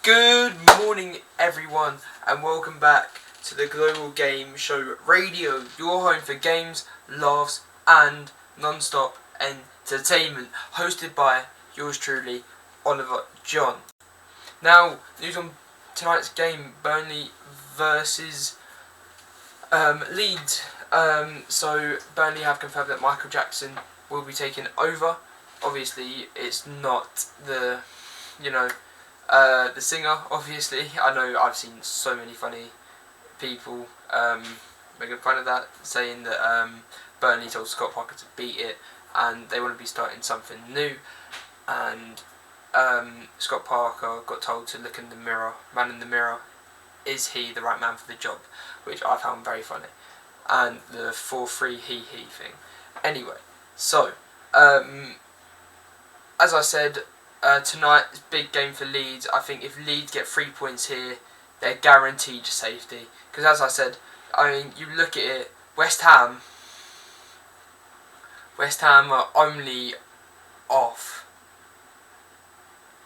Good morning everyone and welcome back to the Global Game Show Radio, your home for games, laughs and non-stop entertainment, hosted by yours truly, Oliver John. Now, news on tonight's game, Burnley versus Leeds. So Burnley have confirmed that Michael Jackson will be taking over. Obviously it's not the singer, obviously. I know I've seen so many funny people making fun of that, saying that Burnley told Scott Parker to beat it and they want to be starting something new, and Scott Parker got told to look in the mirror, man in the mirror, is he the right man for the job, which I found very funny, and the 4-3 he thing. Anyway, so as I said, tonight is a big game for Leeds. I think if Leeds get 3 points here, they're guaranteed safety. Because as I said, you look at it, West Ham are only off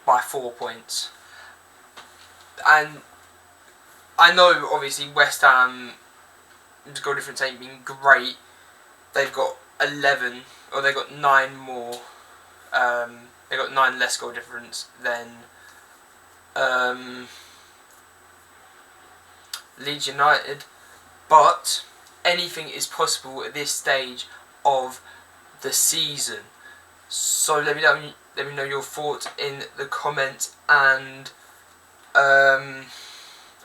by 4 points. And I know obviously West Ham, to go different ain't been great. They've got 11, or they've got 9 more. They got 9 less goal difference than Leeds United, but anything is possible at this stage of the season. So let me know your thoughts in the comments, and on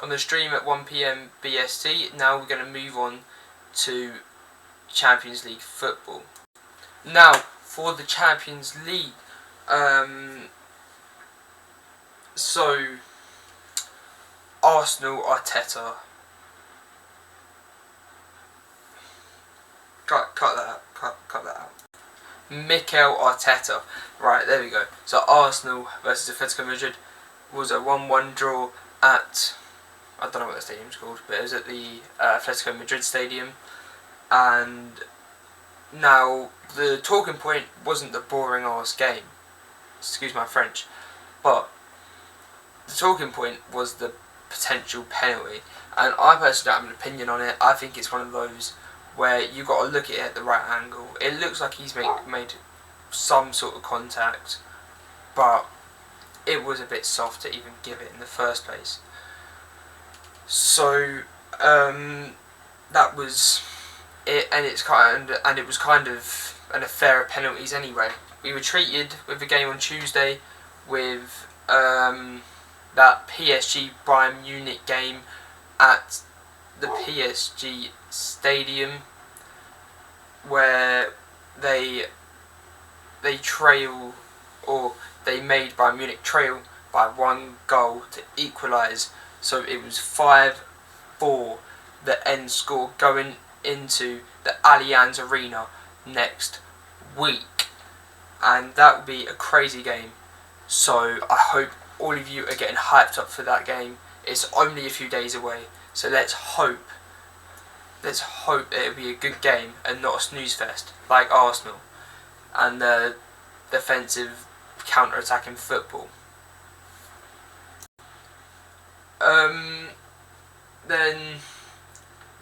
the stream at 1 PM BST. Now we're going to move on to Champions League football. Now for the Champions League. So Arsenal, Arteta. Cut that out. Cut that out. Mikel Arteta. Right, there we go. So Arsenal versus Atletico Madrid was a 1-1 draw at, I don't know what the stadium's called, but it was at the Atletico Madrid stadium. And now the talking point wasn't the boring ass game, excuse my French, but the talking point was the potential penalty, and I personally don't have an opinion on it. I think it's one of those where you got to look at it at the right angle. It looks like he's made some sort of contact, but it was a bit soft to even give it in the first place. So that was it, and it was kind of an affair of penalties anyway. We were treated with a game on Tuesday with that PSG Bayern Munich game at the PSG stadium, where they trail, or they made Bayern Munich trail by 1 goal to equalise. So it was 5-4 the end score going into the Allianz Arena next week, and that will be a crazy game. So I hope all of you are getting hyped up for that game. It's only a few days away, so let's hope that it'll be a good game and not a snooze fest like Arsenal and the defensive counter-attacking football. Then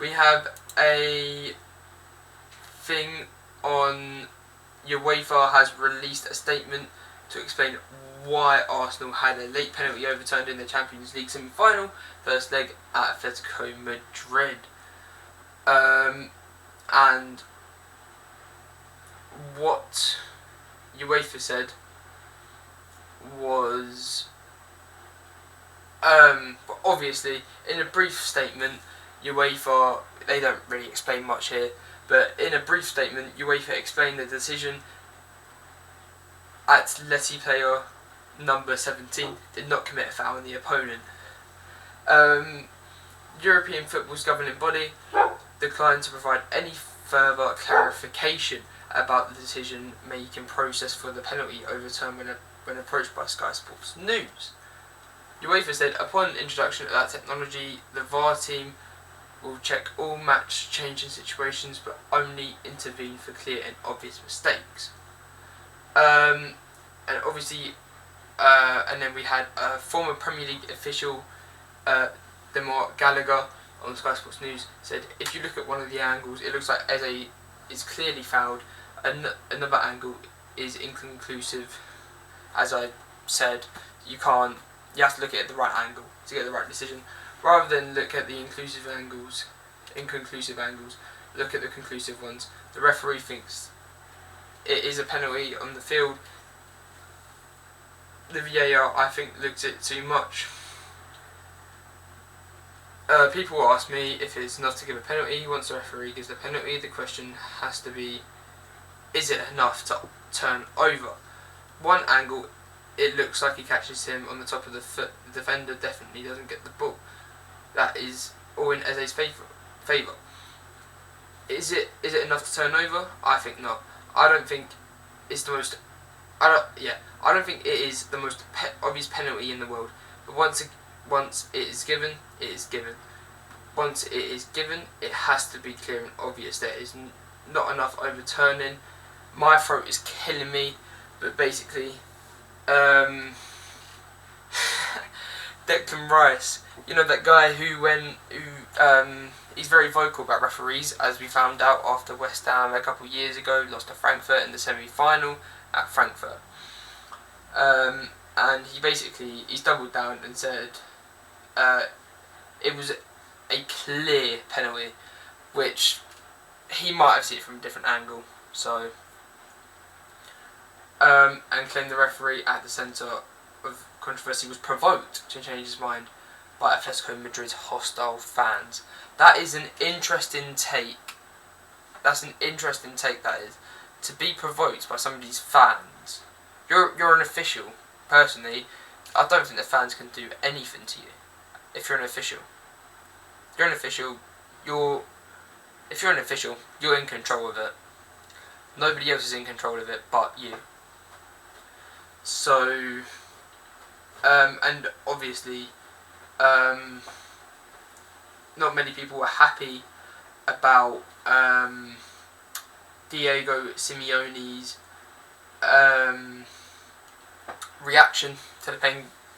we have a thing on UEFA has released a statement to explain why Arsenal had a late penalty overturned in the Champions League semi-final, first leg at Atletico Madrid. And what UEFA said was, obviously in a brief statement, UEFA, they don't really explain much here, but in a brief statement, UEFA explained the decision. Atleti player number 17 did not commit a foul on the opponent. European football's governing body declined to provide any further clarification about the decision-making process for the penalty overturn when approached by Sky Sports News. UEFA said, upon introduction of that technology, the VAR team will check all match-changing situations but only intervene for clear and obvious mistakes. And obviously, and then we had a former Premier League official, Demar Gallagher, on Sky Sports News, said, if you look at one of the angles, it looks like Eze is clearly fouled. Another angle is inconclusive. As I said, you have to look at it at the right angle to get the right decision. Rather than look at the inconclusive angles, look at the conclusive ones. The referee thinks it is a penalty on the field. The VAR, I think, looked at it too much. People ask me if it's enough to give a penalty. Once the referee gives the penalty, the question has to be, is it enough to turn over? One angle, it looks like he catches him on the top of the foot. The defender definitely doesn't get the ball. That is all in Eze's favour. Is it enough to turn over? I think not. I don't think it's the most. I don't think it is the most obvious penalty in the world. But once it is given, it is given. Once it is given, it has to be clear and obvious. There is not enough overturning. My throat is killing me, but basically, Declan Rice, you know, that guy who he's very vocal about referees, as we found out after West Ham a couple of years ago lost to Frankfurt in the semi-final at Frankfurt. And he's doubled down and said it was a clear penalty, which he might have seen it from a different angle. So, and claimed the referee at the centre of controversy was provoked to change his mind by Atletico Madrid's hostile fans. That is an interesting take. That's an interesting take, that is. To be provoked by somebody's fans. You're an official. Personally, I don't think the fans can do anything to you if you're an official. If you're an official, you're in control of it. Nobody else is in control of it but you. So, and obviously, not many people were happy about Diego Simeone's reaction to the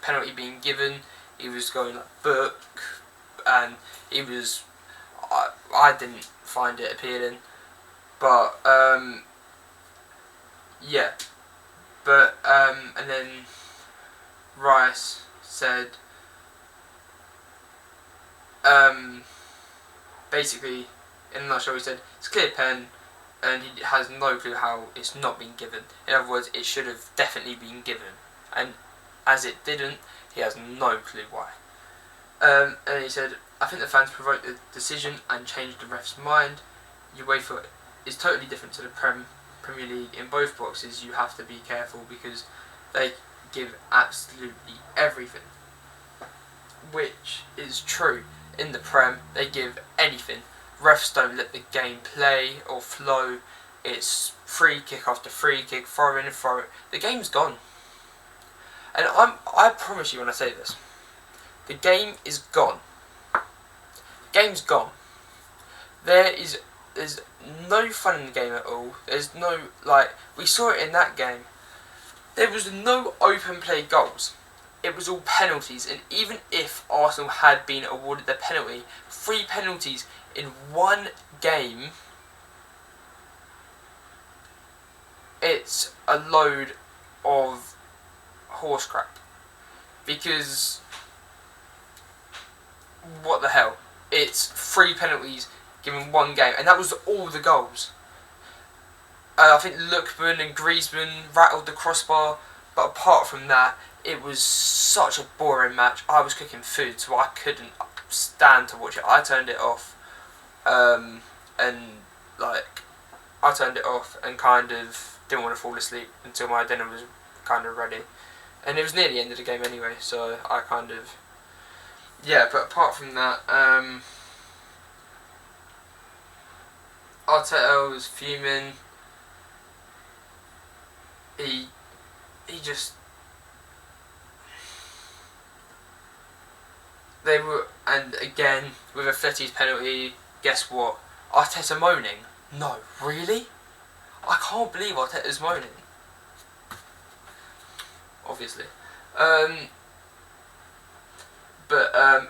penalty being given. He was going like book, and he was. I didn't find it appealing, but yeah, but and then Rice said basically, in a nutshell, he said it's clear pen, and he has no clue how it's not been given. In other words, it should have definitely been given, and as it didn't, he has no clue why. And he said, I think the fans provoked the decision and changed the ref's mind. UEFA is totally different to the Premier League. In both boxes, you have to be careful because they give absolutely everything, which is true. In the Prem, they give anything. Refs don't let the game play or flow. It's free kick after free kick, throw in and throw it. The game's gone. And I promise you when I say this, the game is gone. The game's gone. There's no fun in the game at all. There's no, we saw it in that game. There was no open play goals. It was all penalties, and even if Arsenal had been awarded the penalty, 3 penalties in one game, it's a load of horse crap. Because, what the hell? It's 3 penalties given one game, and that was all the goals. I think Lookman and Griezmann rattled the crossbar, but apart from that, it was such a boring match. I was cooking food, so I couldn't stand to watch it. I turned it off, and I turned it off and kind of didn't want to fall asleep until my dinner was kind of ready. And it was near the end of the game anyway, so I kind of, yeah. But apart from that, Arteta was fuming. He just. They were, and again, with a Fletty's penalty, guess what? Arteta moaning? No, really? I can't believe Arteta's moaning. Obviously. But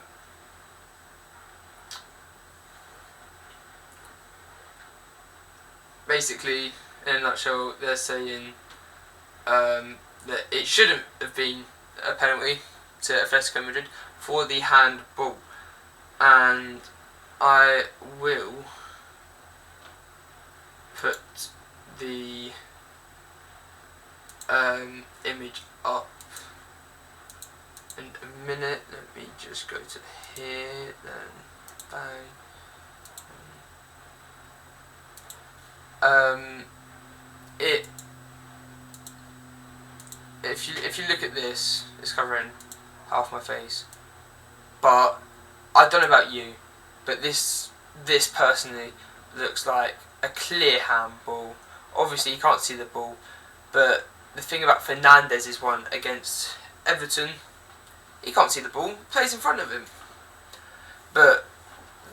basically, in a nutshell, they're saying that it shouldn't have been a penalty to Atletico Madrid for the handball, and I will put the image up in a minute. Let me just go to here, then bang. It if you look at this, it's covering half my face. But I don't know about you, but this personally looks like a clear handball. Obviously, you can't see the ball, but the thing about Fernandez's one against Everton, he can't see the ball. He plays in front of him. But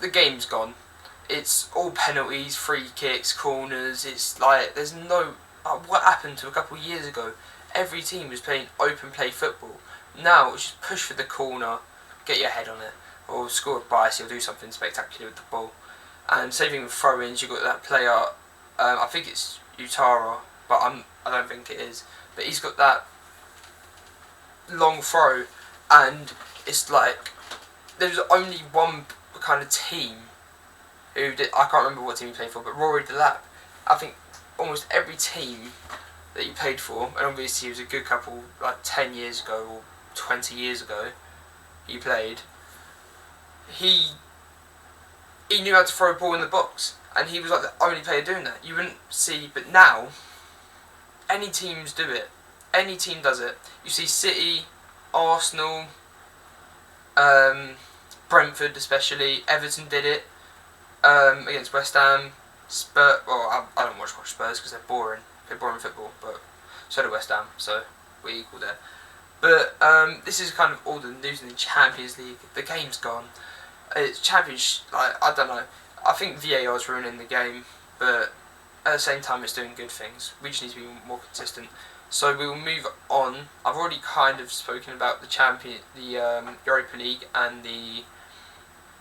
the game's gone. It's all penalties, free kicks, corners. It's like there's no. What happened to a couple of years ago? Every team was playing open play football. Now it's just push for the corner, get your head on it, or score a bias. You'll do something spectacular with the ball. And same thing with throw-ins. You've got that player. I think it's Utara, but I don't think it is. But he's got that long throw, and it's like there's only one kind of team who did. I can't remember what team he played for, but Rory Delap. I think almost every team that he played for, and obviously he was a good couple, like 10 years ago or 20 years ago, he played. He knew how to throw a ball in the box, and he was like the only player doing that. You wouldn't see, but now any teams do it. Any team does it. You see City, Arsenal, Brentford especially, Everton did it against West Ham. Spurs. Well, I don't watch Spurs because they're boring. They're boring football, but so do West Ham. So we're equal there. But this is kind of all the news in the Champions League. The game's gone. It's Champions. I don't know. I think VAR is ruining the game, but at the same time, it's doing good things. We just need to be more consistent. So we will move on. I've already kind of spoken about the Europa League and the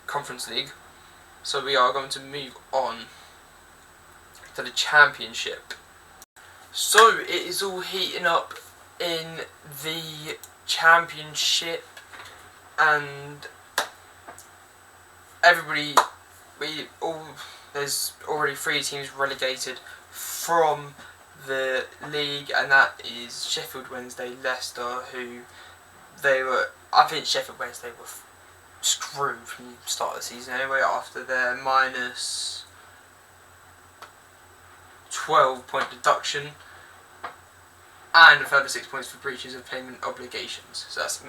Conference League. So we are going to move on to the Championship. So it is all heating up in the Championship, and there's already 3 teams relegated from the league, and that is Sheffield Wednesday, Leicester, I think Sheffield Wednesday were screwed from the start of the season anyway, after their minus 12-point deduction and a further 6 points for breaches of payment obligations. So that's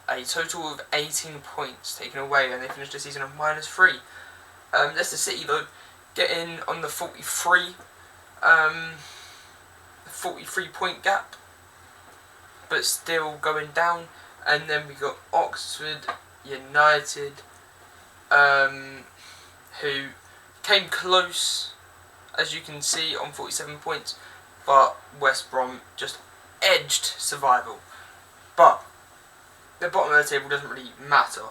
a total of 18 points taken away, and they finished the season on -3. Leicester City though getting on the 43 point gap, but still going down. And then we got Oxford United, who came close, as you can see, on 47 points, but West Brom just edged survival. But the bottom of the table doesn't really matter.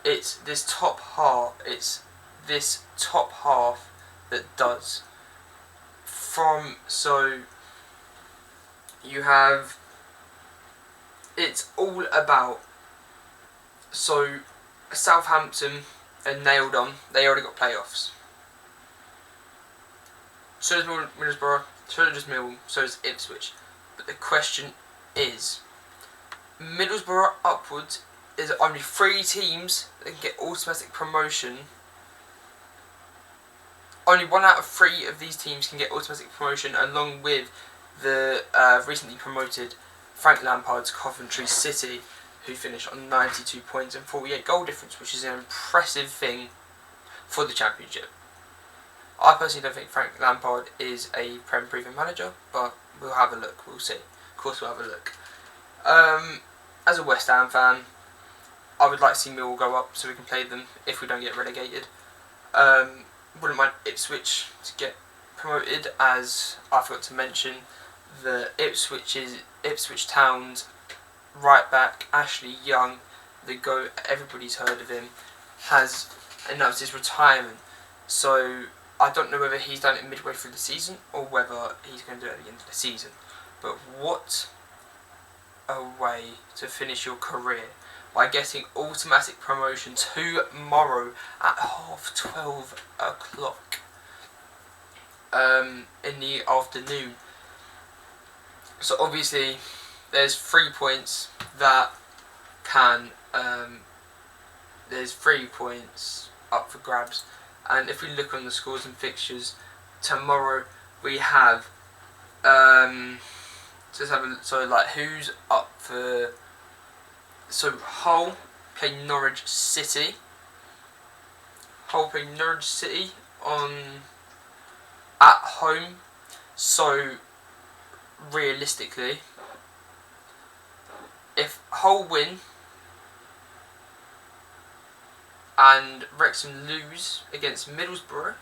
It's this top half. That does. So you have. It's all about. So Southampton are nailed on. They already got playoffs. So does Middlesbrough. So does Millwall. So does Ipswich. But the question is, Middlesbrough upwards is only 3 teams that can get automatic promotion. Only 1 out of 3 of these teams can get automatic promotion, along with the recently promoted Frank Lampard's Coventry City, who finished on 92 points and 48 goal difference, which is an impressive thing for the Championship. I personally don't think Frank Lampard is a Prem proven manager, but we'll have a look. We'll see. Of course, we'll have a look. As a West Ham fan, I would like to see Millwall go up so we can play them if we don't get relegated. Wouldn't mind Ipswich to get promoted, as I forgot to mention the Ipswich Town's right back Ashley Young, the GOAT, everybody's heard of him, has announced his retirement. So I don't know whether he's done it midway through the season or whether he's going to do it at the end of the season. But what a way to finish your career by getting automatic promotion tomorrow at 12:30 in the afternoon. So obviously there's 3 points that can there's 3 points up for grabs, and if we look on the scores and fixtures tomorrow, we have who's up for. So Hull play Norwich City. Hull play Norwich City at home. So realistically, if Hull win and Wrexham lose against Middlesbrough,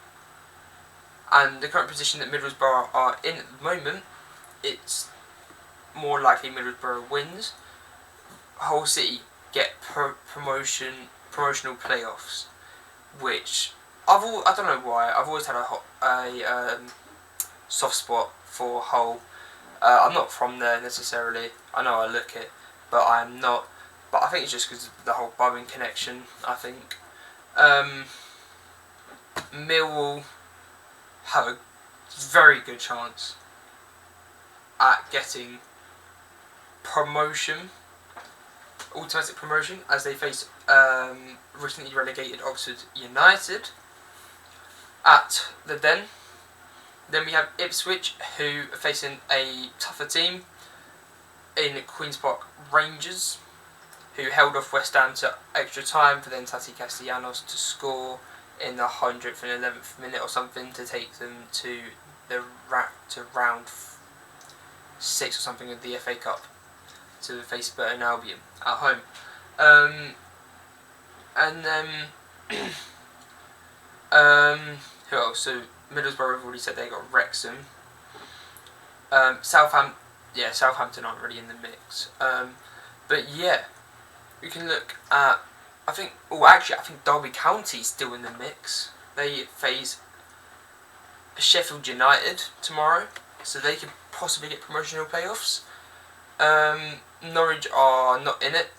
and the current position that Middlesbrough are in at the moment, it's more likely Middlesbrough wins. Hull City get promotional playoffs, which I don't know why, I've always had a soft spot for Hull. I'm not from there necessarily. I know I look it, but I'm not. But I think it's just because of the whole Bowen connection. I think Millwall have a very good chance at getting promotion, automatic promotion, as they face recently relegated Oxford United at the Den. Then we have Ipswich, who are facing a tougher team in Queen's Park Rangers, who held off West Ham to extra time for then Tati Castellanos to score in the 100th and 11th minute or something to take them to round 6 or something of the FA Cup to face Burton Albion at home. And then who else? So Middlesbrough have already said they got Wrexham. Southampton aren't really in the mix. But yeah, we can look at. I think Derby County's still in the mix. They face Sheffield United tomorrow, so they could possibly get promotional playoffs. Norwich are not in it,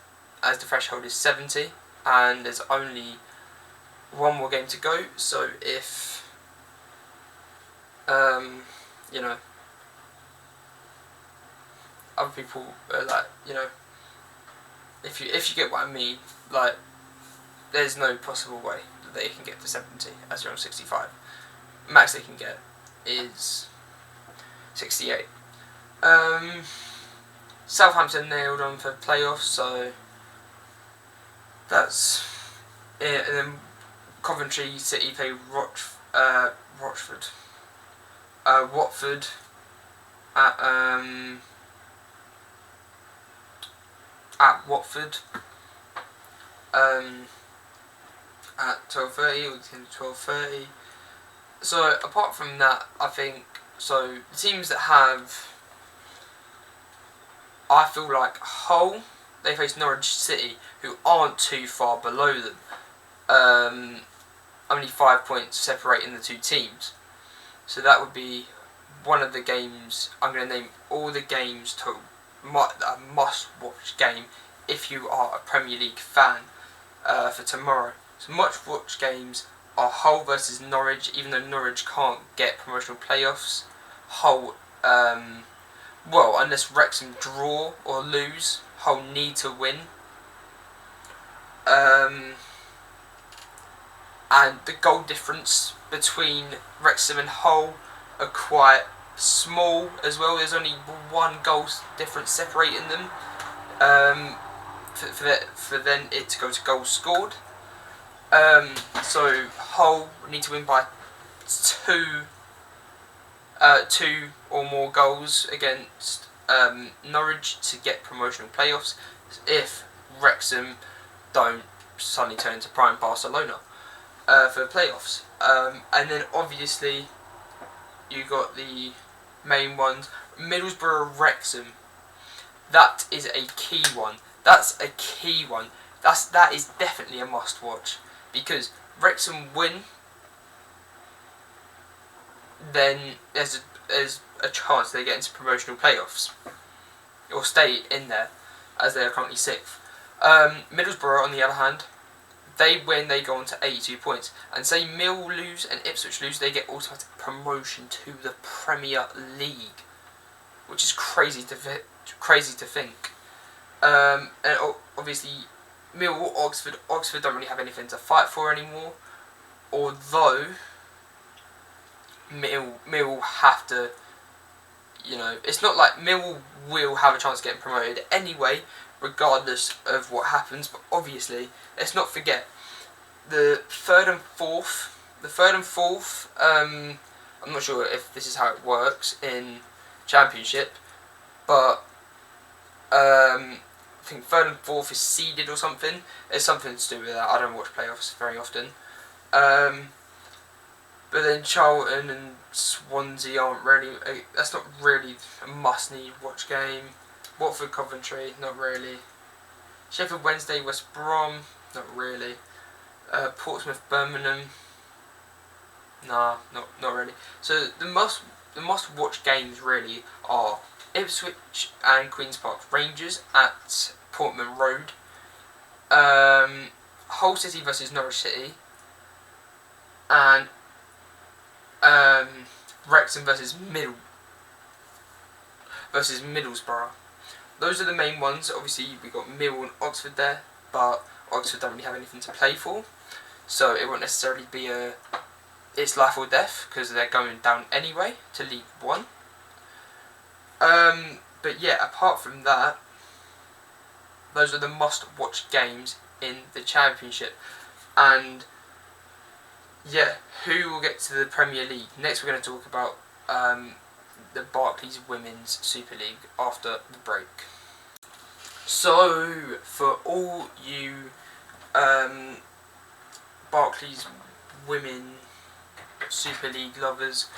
as the threshold is 70, and there's only one more game to go. So if other people are if you get what I mean, there's no possible way that they can get to 70 as they're on 65. Max they can get is 68. Southampton nailed on for playoffs, so that's it. And then Coventry City play Watford at Watford at 12:30 or 12:30. So apart from that, I think the teams that have, I feel like Hull, they face Norwich City, who aren't too far below them. Only 5 points separating the two teams. So that would be one of the games. I'm going to name all the games to a must-watch game if you are a Premier League fan for tomorrow. So must-watch games are Hull versus Norwich, even though Norwich can't get promotional playoffs. Hull, unless Wrexham draw or lose, Hull need to win. And the goal difference between Wrexham and Hull are quite small as well. There's only one goal difference separating them. For then it to go to goals scored. So Hull need to win by two or more goals against Norwich to get promotional playoffs. If Wrexham don't suddenly turn into prime Barcelona for playoffs, and then obviously you got the main ones: Middlesbrough, Wrexham. That is a key one. That's a key one. That is definitely a must watch, because Wrexham win, then there's a chance they get into promotional playoffs or stay in there, as they are currently 6th. Middlesbrough, on the other hand, they win, they go on to 82 points. And say Mill lose and Ipswich lose, they get automatic promotion to the Premier League, which is crazy to think. And obviously, Mill or Oxford don't really have anything to fight for anymore. Although Mill have to, it's not like Mill will have a chance of getting promoted anyway, regardless of what happens. But obviously, let's not forget the third and fourth. I'm not sure if this is how it works in Championship, but I think third and fourth is seeded or something. There's something to do with that. I don't watch playoffs very often. But then Charlton and Swansea aren't really. That's not really a must-need watch game. Watford Coventry, not really. Sheffield Wednesday West Brom, not really. Portsmouth Birmingham, nah, not really. So the must watch games really are Ipswich and Queen's Park Rangers at Portman Road. Hull City versus Norwich City, and Wrexham versus Middlesbrough. Those are the main ones. Obviously, we got Mill and Oxford there, but Oxford don't really have anything to play for, so it won't necessarily be it's life or death, because they're going down anyway to League One. But yeah, apart from that, those are the must-watch games in the Championship. And yeah, who will get to the Premier League? Next, we're going to talk about the Barclays Women's Super League after the break. So, for all you Barclays Women Super League lovers,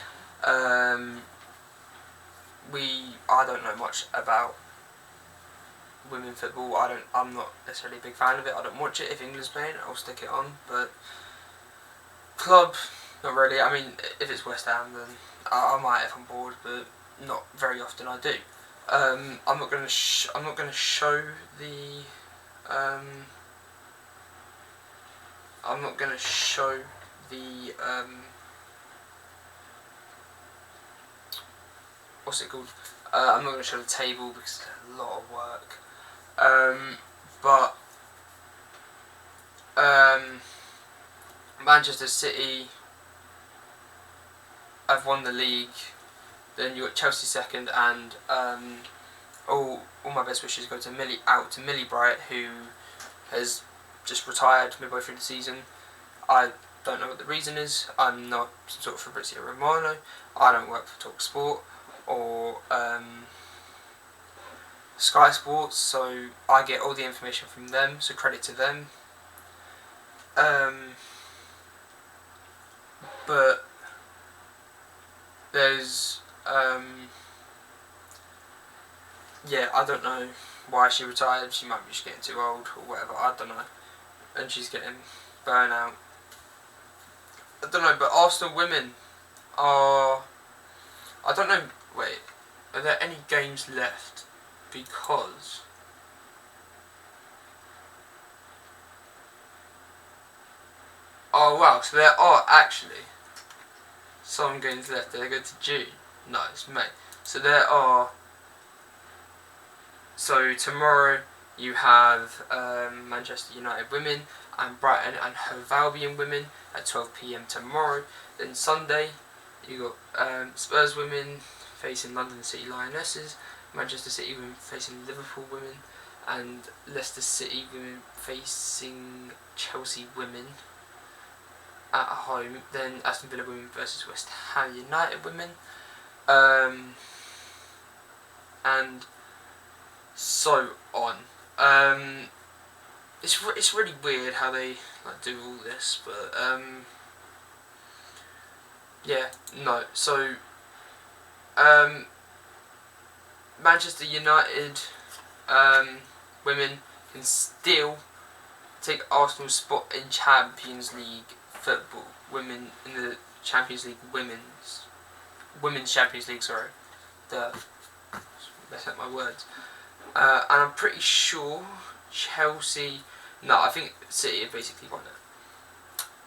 I don't know much about women football. I'm not necessarily a big fan of it. I don't watch it. If England's playing, I'll stick it on. But club, not really. I mean, if it's West Ham, then I might if I'm bored, but not very often I do. I'm not going to show the I'm not going to show the what's it called? I'm not going to show the table because it's a lot of work. But Manchester City have won the league. Then you got Chelsea second, and all my best wishes go to Millie Bright, who has just retired midway through the season. I don't know what the reason is. I'm not some sort of Fabrizio Romano. I don't work for TalkSport or Sky Sports, so I get all the information from them, so credit to them. But there's yeah, I don't know why she retired. She might be just getting too old or whatever, I don't know. And she's getting burnout. I don't know, but Arsenal women are... I don't know, wait, are there any games left? Because... oh wow, so there are actually some games left. They go to June. No, it's May. So there are... so tomorrow you have Manchester United women and Brighton and Hove Albion women at 12 PM tomorrow. Then Sunday you got Spurs women facing London City Lionesses, Manchester City women facing Liverpool women, and Leicester City women facing Chelsea women at home. Then Aston Villa women versus West Ham United women, and so on. It's really weird how they do all this, but yeah, no. So Manchester United women can still take Arsenal's spot in Champions League football. Women in the Champions League women's Champions League. Sorry, mess up my words. And I'm pretty sure Chelsea. No, I think City have basically won it.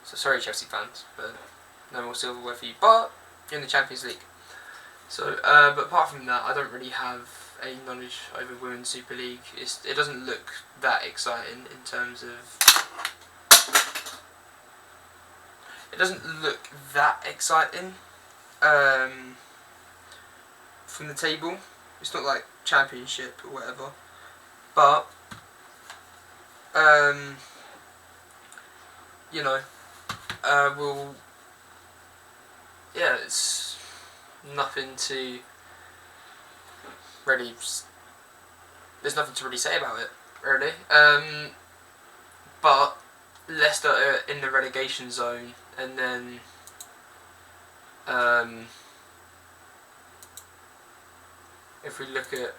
So sorry, Chelsea fans, but no more silverware for you. But you're in the Champions League. So, but apart from that, I don't really have any knowledge over Women's Super League. It doesn't look that exciting in terms of. It doesn't look that exciting from the table. It's not like Championship or whatever, but you know, it's nothing to really. There's nothing to really say about it, really. But Leicester are in the relegation zone, and then if we look at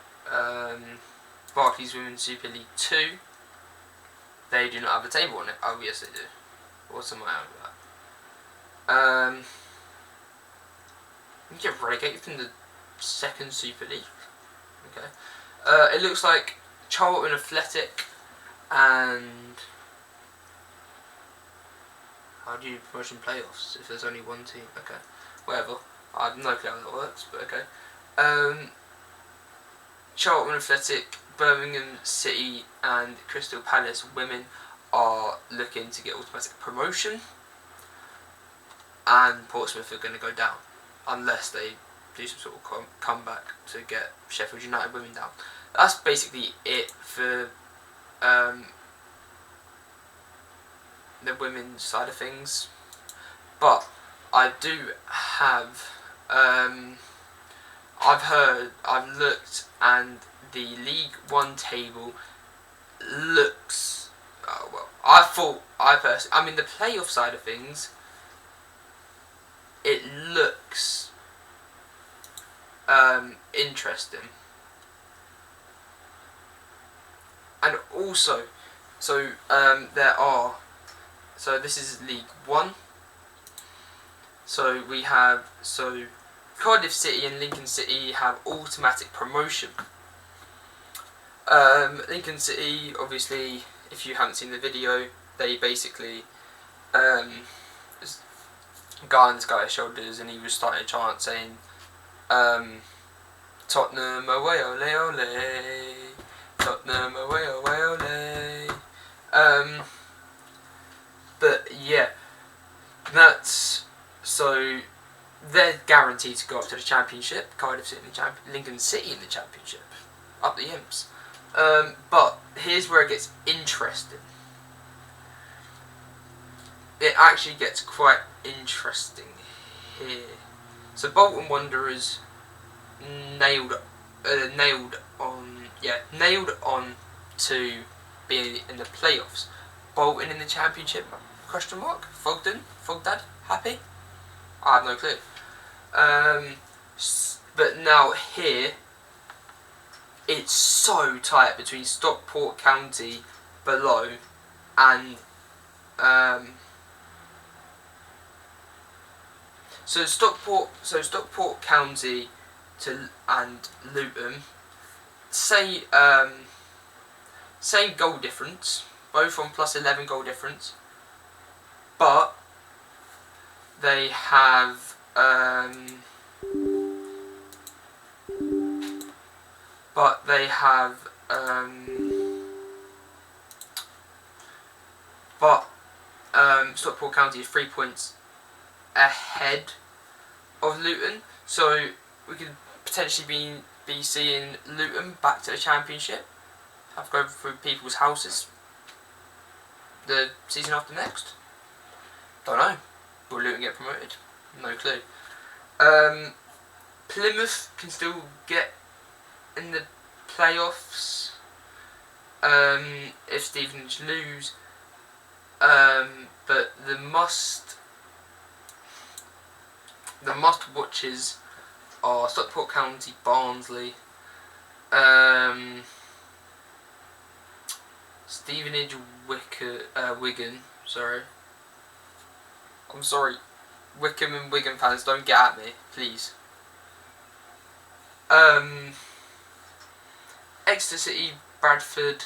Barclays Women's Super League 2, they do not have a table on it. Oh yes, they do. What's am I on with that? You get relegated from the second Super League. Okay. It looks like Charlton Athletic and how do you promotion playoffs if there's only one team? Okay, whatever. I have no clue how that works, but okay. Charlton Athletic, Birmingham City and Crystal Palace women are looking to get automatic promotion, and Portsmouth are going to go down unless they do some sort of comeback to get Sheffield United women down. That's basically it for the women's side of things. But I do have I've looked, and the League One table looks I mean the playoff side of things, it looks interesting. And also, so this is League One. So we have Cardiff City and Lincoln City have automatic promotion. Lincoln City, obviously, if you haven't seen the video, they basically guy on this guy's shoulders, and he was starting to chant saying Tottenham away ole ole, Tottenham away ole ole. But yeah, that's so they're guaranteed to go up to the Championship. Cardiff City in the Lincoln City in the Championship, up the Imps. But here's where it gets interesting. It actually gets quite interesting here. So Bolton Wanderers nailed on to being in the playoffs. Bolton in the Championship? Question mark? Fogdad? Happy? I have no clue. But now here, it's so tight between Stockport County below and Stockport County and Luton, same goal difference, both on plus 11 goal difference, but they have Stockport County is 3 points ahead of Luton, so we could potentially be seeing Luton back to the Championship, have to go through people's houses the season after next. Don't know. Will Luton get promoted? No clue. Plymouth can still get in the playoffs if Stevenage lose, but the must watches are Stockport County, Barnsley, Stevenage Wigan. Sorry. I'm sorry. Wickham and Wigan fans, don't get at me, please. Exeter City, Bradford,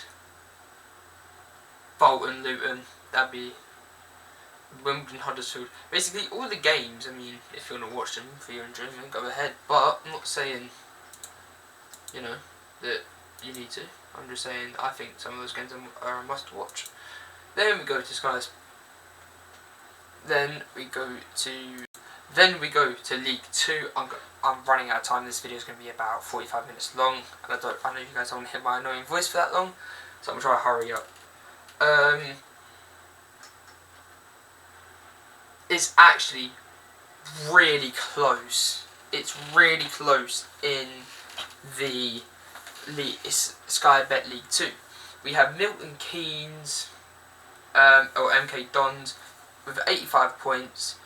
Bolton, Luton. That'd be Wimbledon, Huddersfield. Basically, all the games. I mean, if you want to watch them for your enjoyment, go ahead. But I'm not saying, you know, that you need to. I'm just saying I think some of those games are a must watch. Then we go to Skies. Then we go to League 2. I'm running out of time. This video is going to be about 45 minutes long, and I know you guys don't want to hear my annoying voice for that long, so I'm trying to hurry up. It's actually really close. It's really close in the Sky Bet League 2. We have Milton Keynes, or MK Dons, with 85 points,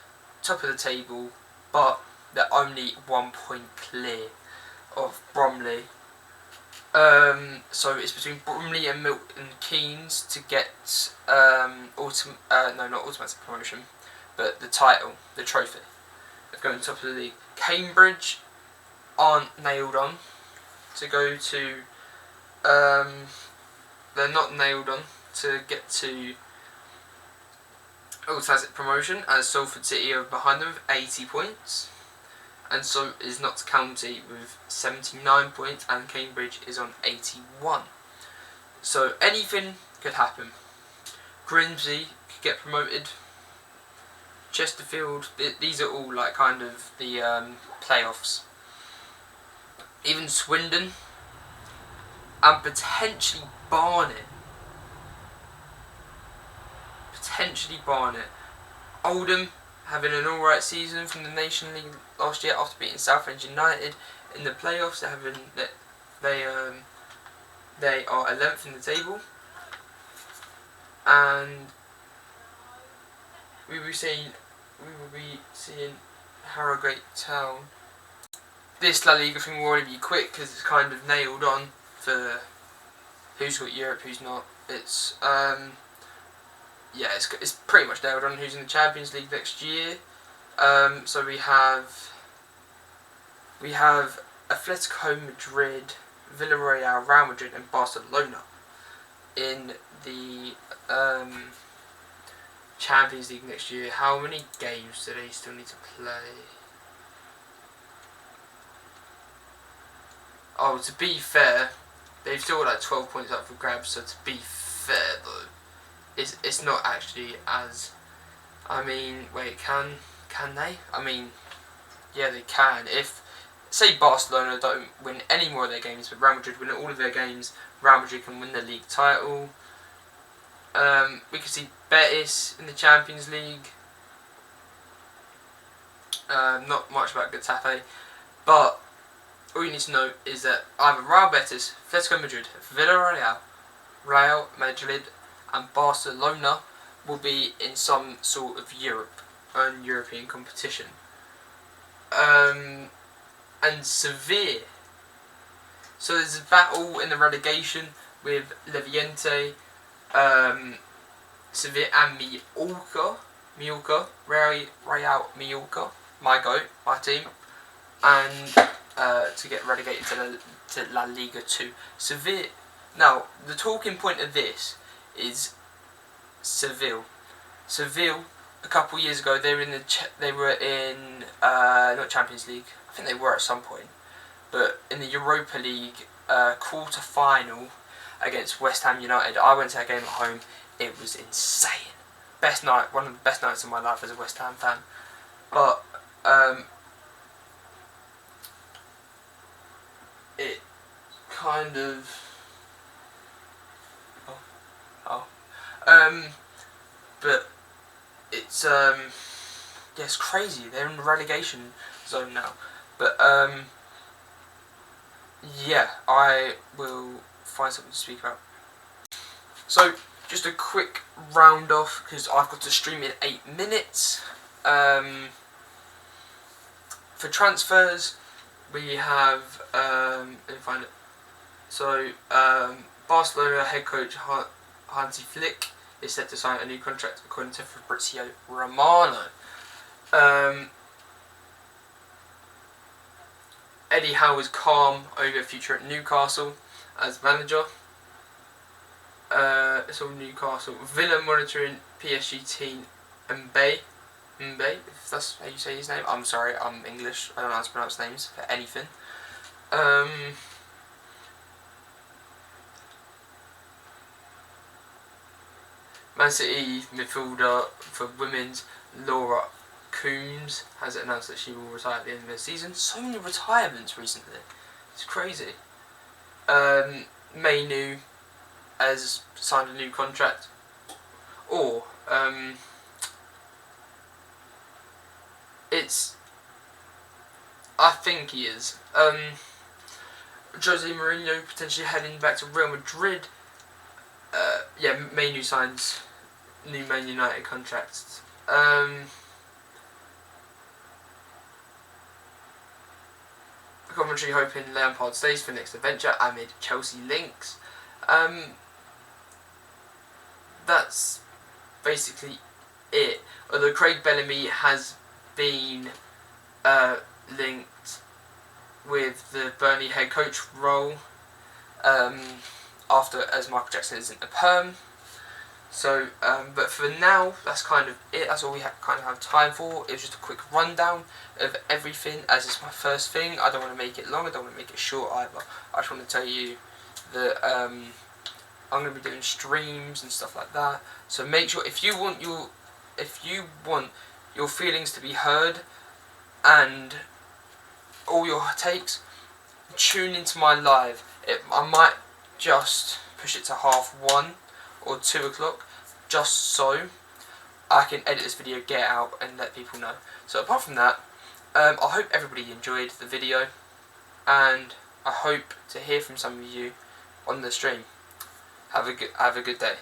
top of the table, but they're only 1 point clear of Bromley. So it's between Bromley and Milton Keynes to get not automatic promotion, but the title, the trophy of going top of the league. Cambridge aren't nailed on to go to. They're not nailed on to get to automatic promotion, as Salford City are behind them with 80 points, and so is Notts County with 79 points, and Cambridge is on 81. So anything could happen. Grimsby could get promoted. Chesterfield, these are all like kind of the playoffs. Even Swindon and potentially Barnet. Oldham having an alright season from the Nation League last year after beating Southend United in the playoffs. They are 11th in the table, and we will be seeing Harrogate Town. This La Liga thing will already be quick because it's kind of nailed on for who's got Europe, who's not. It's it's pretty much nailed on who's in the Champions League next year. So we have Atletico Madrid, Villarreal, Real Madrid, and Barcelona in the Champions League next year. How many games do they still need to play? Oh, to be fair, they've still got like 12 points up for grabs. So to be fair, though, it's not actually as. I mean, wait, can they? I mean, yeah, they can. If say Barcelona don't win any more of their games, but Real Madrid win all of their games, Real Madrid can win the league title. We could see Betis in the Champions League. Not much about Getafe, but all you need to know is that either Real Betis, Atletico Madrid, Villarreal, Real Madrid, and Barcelona will be in some sort of European competition. And Sevilla. So there's a battle in the relegation with Levante, Sevilla and Mallorca, Real Mallorca, my goat, my team, and to get relegated to La Liga 2. Sevilla. Now, the talking point of this is Seville. Seville, a couple of years ago, they were in not Champions League. I think they were at some point, but in the Europa League quarter final against West Ham United. I went to that game at home. It was insane. Best night, one of the best nights of my life as a West Ham fan. But it kind of but it's it's crazy. They're in the relegation zone now. But yeah, I will find something to speak about. So just a quick round off because I've got to stream in 8 minutes. For transfers, we have let me find it. So Barcelona head coach Hansi Flick is set to sign a new contract according to Fabrizio Romano. Eddie Howe is calm over future at Newcastle as manager. It's all Newcastle. Villa monitoring PSG team Mbaye, if that's how you say his name. I'm sorry, I'm English. I don't know how to pronounce names for anything. Man City midfielder for women's Laura Coombs has announced that she will retire at the end of the season. So many retirements recently. It's crazy. Mainu has signed a new contract. Or I think he is. Jose Mourinho potentially heading back to Real Madrid. Mainu signs new Man United contracts. Commentary hoping Lampard stays for next adventure amid Chelsea links. That's basically it. Although Craig Bellamy has been linked with the Burnley head coach role as Michael Jackson isn't a perm. So, but for now, that's kind of it. That's all we kind of have time for. It was just a quick rundown of everything, as it's my first thing. I don't want to make it long. I don't want to make it short either. I just want to tell you that I'm going to be doing streams and stuff like that. So make sure if you want your feelings to be heard and all your takes, tune into my live. I might just push it to 1:30 or 2 o'clock, just so I can edit this video, get it out, and let people know. So apart from that, I hope everybody enjoyed the video, and I hope to hear from some of you on the stream. Have a good day.